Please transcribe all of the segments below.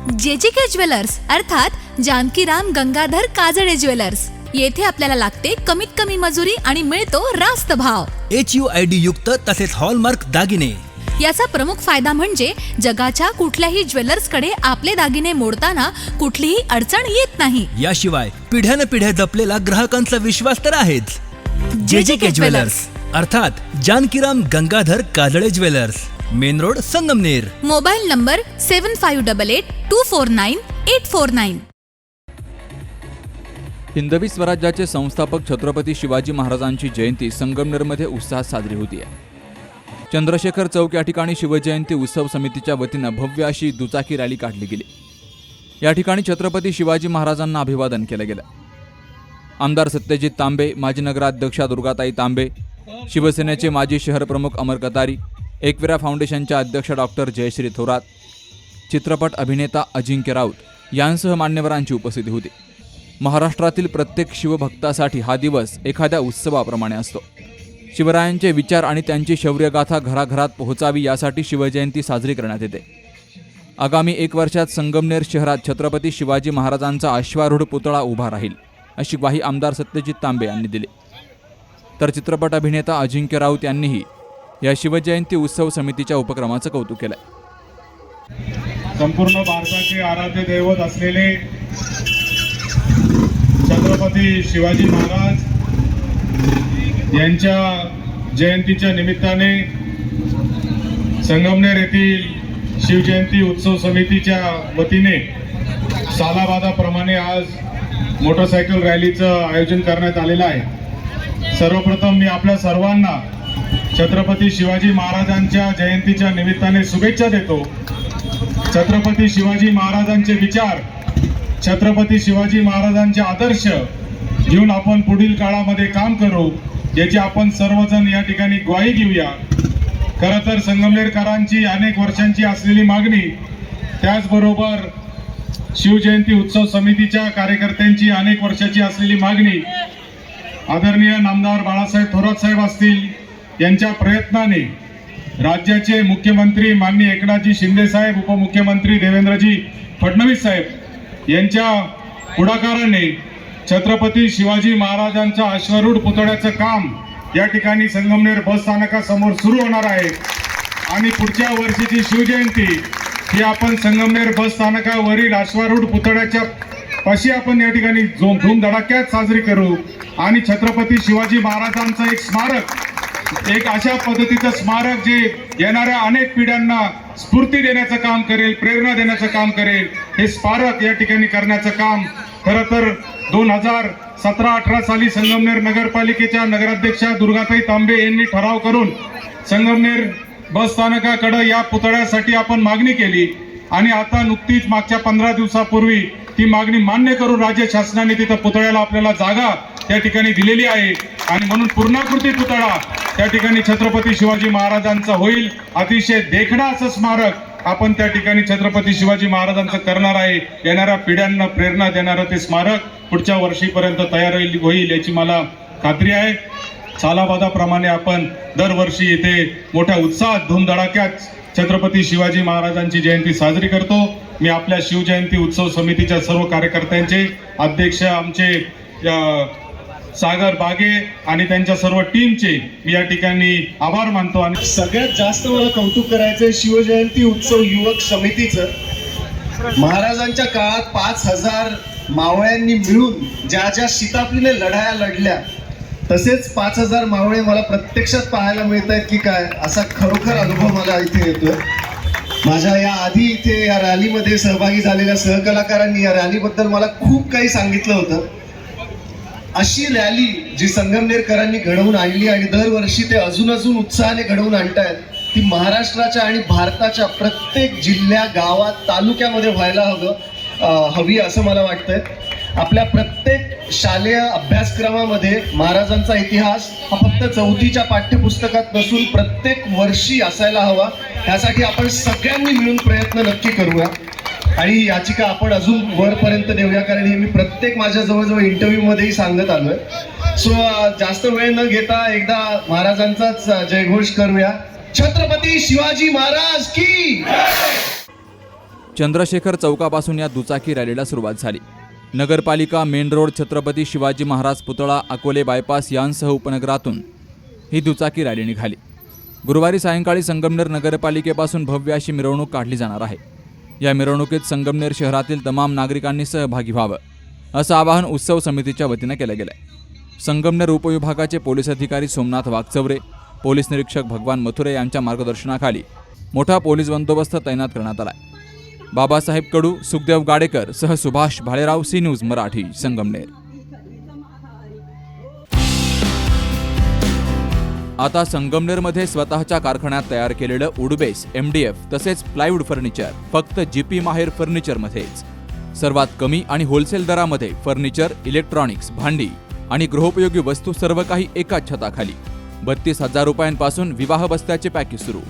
JJK jewellers अर्थात Jankiram Gangadhar Kajale jewellers. येथे आपल्याला लागते कमीत कमी मजुरी आणि मिळतो रास्त भाव. HUID युक्त तसेच हॉलमार्क दागिने. याचा प्रमुख फायदा म्हणजे जगाच्या कुठल्याही ज्वेलर्स कडे आपले दागिने मोडताना कुठलीही अडचण येत नाही. याशिवाय पिढ्यानपिढ्या जपलेला ग्राहकांचा विश्वास तर आहेच. JJK ज्वेलर्स अर्थात Jankiram Gangadhar Kajale jewellers, main road, Sangamner. Mobile number 7588249849. हिंदवी स्वराज्याचे संस्थापक छत्रपती शिवाजी महाराजांची जयंती संगमनेरमध्ये उत्साहात साजरी होती आहे. चंद्रशेखर चौक या ठिकाणी शिवजयंती उत्सव समितीच्या वतीनं भव्य अशी दुचाकी रॅली काढली गेली. या ठिकाणी छत्रपती शिवाजी महाराजांना अभिवादन केलं गेलं. आमदार सत्यजित तांबे, माजी नगराध्यक्षा दुर्गाताई तांबे, शिवसेनेचे माजी शहर प्रमुख अमर कतारी, एकविरा फाउंडेशनच्या अध्यक्ष डॉक्टर जयश्री थोरात, चित्रपट अभिनेता अजिंक्य राऊत यांसह मान्यवरांची उपस्थिती होती. महाराष्ट्रातील प्रत्येक शिवभक्तासाठी हा दिवस एखाद्या उत्सवाप्रमाणे असतो. शिवरायांचे विचार आणि त्यांची शौर्यगाथा घराघरात पोहोचावी यासाठी शिवजयंती साजरी करण्यात येते. आगामी 1 वर्षात संगमनेर शहरात छत्रपती शिवाजी महाराजांचा अश्वारूढ पुतळा उभा राहील अशी ग्वाही आमदार सत्यजित तांबे यांनी दिली. तर चित्रपट अभिनेता अजिंक्य राऊत यांनीही या शिवजयंती उत्सव समितीच्या उपक्रमाचं कौतुक केलंय. संपूर्ण भारताचे आराध्य दैवत असलेले छत्रपती शिवाजी महाराज यांच्या जयंतीच्या निमित्ताने संगमनेर येथील शिवजयंती उत्सव समितीच्या वतीने सालाबादाप्रमाणे आज मोटरसायकल रॅलीचं आयोजन करण्यात आलेलं आहे. सर्वप्रथम मी आपल्या सर्वांना छत्रपती शिवाजी महाराजांच्या जयंतीच्या निमित्ताने शुभेच्छा देतो. छत्रपती शिवाजी महाराजांचे विचार, छत्रपती शिवाजी महाराजांचे आदर्श घेऊन आपण पुढील काळामध्ये काम करू याची आपण सर्वजण या ठिकाणी ग्वाही घेऊया. खरं तर संगमनेरकरांची अनेक वर्षांची असलेली मागणी, त्याचबरोबर शिवजयंती उत्सव समितीच्या कार्यकर्त्यांची अनेक वर्षाची असलेली मागणी आदरणीय नामदार बाळासाहेब थोरात साहेब असतील यांच्या प्रयत्नाने राज्याचे मुख्यमंत्री माननीय एकनाथजी शिंदे साहेब, उपमुख्यमंत्री देवेंद्रजी फडणवीस साहेब यांच्या पुढाकाराने छत्रपती शिवाजी महाराजांच्या अश्वारूढ पुतळ्याचं काम या ठिकाणी संगमनेर बस स्थानकासमोर सुरू होणार आहे. आणि पुढच्या वर्षीची शिवजयंती ही आपण संगमनेर बस स्थानकावरील अश्वारूढ पुतळ्याच्या पाशी आपण या ठिकाणी धूमधडाक्यात साजरी करू. आणि छत्रपती शिवाजी महाराजांचं एक स्मारक, एक अशा पद्धतीचं स्मारक जे येणाऱ्या अनेक पिढ्यांना स्फूर्ती देण्याचं काम करेल, प्रेरणा देण्याचं काम करेल, हे स्मारक या ठिकाणी करण्याचं काम खरं तर 2017-18 साली संगमनेर नगरपालिकेच्या नगराध्यक्षा दुर्गाताई तांबे यांनी ठराव करून संगमनेर बस स्थानकाकडे या पुतळ्यासाठी आपण मागणी केली. आणि आता नुकतीच मागच्या 15 दिवसापूर्वी ती मागणी मान्य करून राज्य शासनाने तिथं पुतळ्याला आपल्याला जागा त्या ठिकाणी दिलेली आहे. आणि म्हणून पूर्णाकृती पुतळा त्या ठिकाणी छत्रपती शिवाजी महाराजांचा होईल. अतिशय देखणा असं स्मारक आपण त्या ठिकाणी छत्रपती शिवाजी महाराजांचं करणार आहे. येणाऱ्या पिढ्यांना प्रेरणा देणारं ते स्मारक पुढच्या वर्षीपर्यंत तयार होईल याची मला खात्री आहे. सालाबादाप्रमाणे आपण दरवर्षी इथे मोठ्या उत्साहात धूमधडाक्यात छत्रपती शिवाजी महाराजांची जयंती साजरी करतो. मी आपल्या शिवजयंती उत्सव समितीच्या सर्व कार्यकर्त्यांचे, अध्यक्ष आमचे सागर बागे आणि त्यांच्या सर्व टीमचे मी या ठिकाणी आभार मानतो. आणि सगळ्यात जास्त मला कौतुक करायचंय शिवजयंती उत्सव युवक समितीचं. महाराजांच्या काळात 5000 मावळ्यांनी मिळून ज्या ज्या शिताफीने लढाया लढल्या, तसेच 5000 मावळे मला प्रत्यक्षात पाहायला मिळत आहेत की काय, असा खरोखर अनुभव मला इथे येतोय. माझ्या या आधी इथे या रॅलीमध्ये सहभागी झालेल्या सहकलाकारांनी या रॅलीबद्दल मला खूप काही सांगितलं होतं. अशी रॅली जी संगमनेरकरांनी घडवून आणली आणि दरवर्षी ते अजून उत्साहाने घडवून आणतायत, ती महाराष्ट्राच्या आणि भारताच्या प्रत्येक जिल्ह्या, गावात, तालुक्यामध्ये व्हायला हवी असं मला वाटतंय. आपल्या प्रत्येक शालेय अभ्यासक्रमामध्ये महाराजांचा इतिहास हा फक्त 4थीच्या पाठ्यपुस्तकात नसून प्रत्येक वर्षी असायला हवा. यासाठी आपण सगळ्यांनी मिळून प्रयत्न नक्की करूया. आणि याचिका आपण अजून वरपर्यंत नेऊया, कारण हे मी प्रत्येक माझ्या जवळजवळ इंटरव्ह्यूमध्येही सांगत आलोय. सो जास्त वेळ न घेता एकदा महाराजांचाच जयघोष करूया. छत्रपती शिवाजी महाराज की. चंद्रशेखर चौकापासून या दुचाकी रॅलीला सुरुवात झाली. नगरपालिका, मेन रोड, छत्रपती शिवाजी महाराज पुतळा, अकोले बायपास यांसह उपनगरातून ही दुचाकी रॅली निघाली. गुरुवारी सायंकाळी संगमनेर नगरपालिकेपासून भव्य अशी मिरवणूक काढली जाणार आहे. या मिरवणुकीत संगमनेर शहरातील तमाम नागरिकांनी सहभागी व्हावं असं आवाहन उत्सव समितीच्या वतीनं केलं गेलंय. संगमनेर उपविभागाचे पोलीस अधिकारी सोमनाथ वागचौरे, पोलीस निरीक्षक भगवान मथुरे यांच्या मार्गदर्शनाखाली मोठा पोलीस बंदोबस्त तैनात करण्यात आलाय. बाबासाहेब कडू, सुखदेव गाडेकर सह सुभाष भालेराव, सी न्यूज मराठी, संगमनेर. आता संगमनेरमध्ये स्वतःच्या कारखान्यात तयार केलेलं वुडबेस, MDF तसेच प्लायवूड फर्निचर फक्त GP माहेर फर्निचरमध्येच. सर्वात कमी आणि होलसेल दरामध्ये फर्निचर, इलेक्ट्रॉनिक्स, भांडी आणि गृहोपयोगी वस्तू सर्व काही एकाच छताखाली. 32,000 रुपयांपासून विवाह बस्त्याचे पॅकेज सुरू.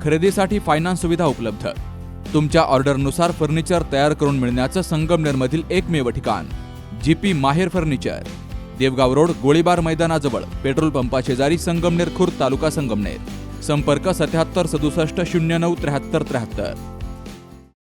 खरेदीसाठी फायनान्स सुविधा उपलब्ध. तुमच्या ऑर्डरनुसार फर्निचर तयार करून मिळण्याचं संगमनेरमधील एकमेव ठिकाण GP माहेर फर्निचर. देवगाव रोड, गोळीबार मैदानाजवळ, पेट्रोल पंपा शेजारी, संगमनेर खुर्द, तालुका संगमनेर. संपर्क 77 67 09 73 73.